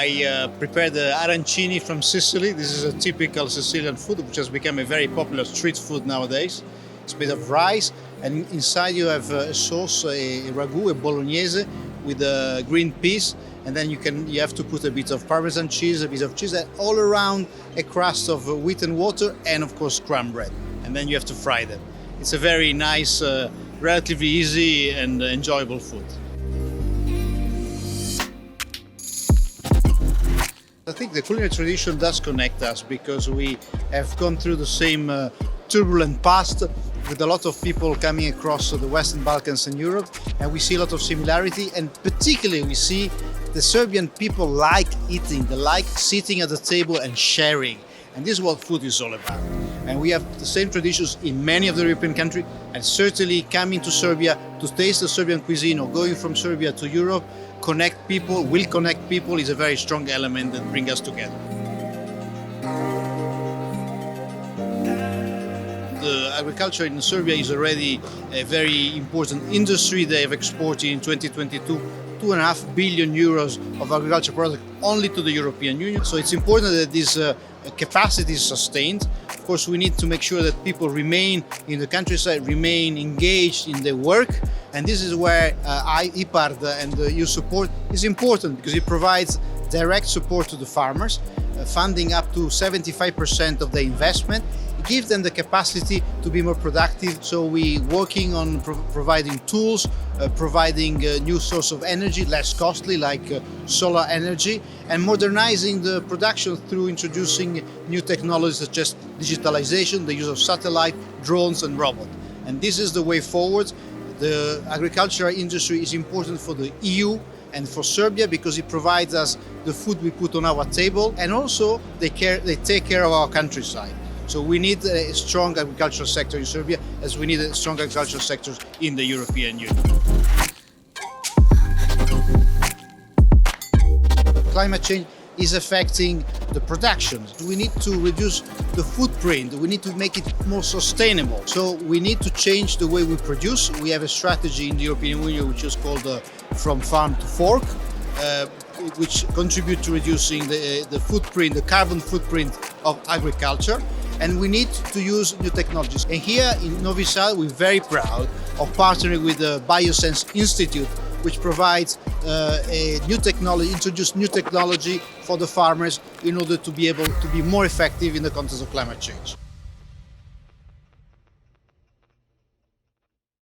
I prepared the arančini from Sicily. This is a typical Sicilian food which has become a very popular street food nowadays. It's made of rice, and inside you have a sauce, a ragu, a bolognese with green peas, and then you have to put a bit of Parmesan cheese, a bit of cheese, and all around a crust of wheat and water, and of course crumb bread. And then you have to fry them. It's a very nice, relatively easy and enjoyable food. I think the culinary tradition does connect us because we have gone through the same turbulent past with a lot of people coming across the Western Balkans and Europe, and we see a lot of similarity, and particularly we see the Serbian people like eating, they like sitting at the table and sharing, and this is what food is all about. And we have the same traditions in many of the European countries, and certainly coming to Serbia to taste the Serbian cuisine or going from Serbia to Europe, will connect people is a very strong element that brings us together. The agriculture in Serbia is already a very important industry. They have exported in 2022 2.5 billion euros of agriculture products only to the European Union. So it's important that this capacity is sustained. Of course, we need to make sure that people remain in the countryside, remain engaged in their work. And this is where IPARD and the EU support is important because it provides direct support to the farmers, funding up to 75% of the investment. It gives them the capacity to be more productive. So we're working on providing tools, providing a new source of energy, less costly, like solar energy, and modernizing the production through introducing new technologies such as digitalization, the use of satellite, drones, and robots. And this is the way forward. The agricultural industry is important for the EU and for Serbia because it provides us the food we put on our table, and also they take care of our countryside. So we need a strong agricultural sector in Serbia as we need a strong agricultural sector in the European Union. Climate change is affecting the production. We need to reduce the footprint. We need to make it more sustainable. So we need to change the way we produce. We have a strategy in the European Union which is called From Farm to Fork, which contribute to reducing the footprint, the carbon footprint of agriculture. And we need to use new technologies. And here in Novi Sad, we're very proud of partnering with the Biosense Institute, which provides introduce new technology for the farmers in order to be able to be more effective in the context of climate change.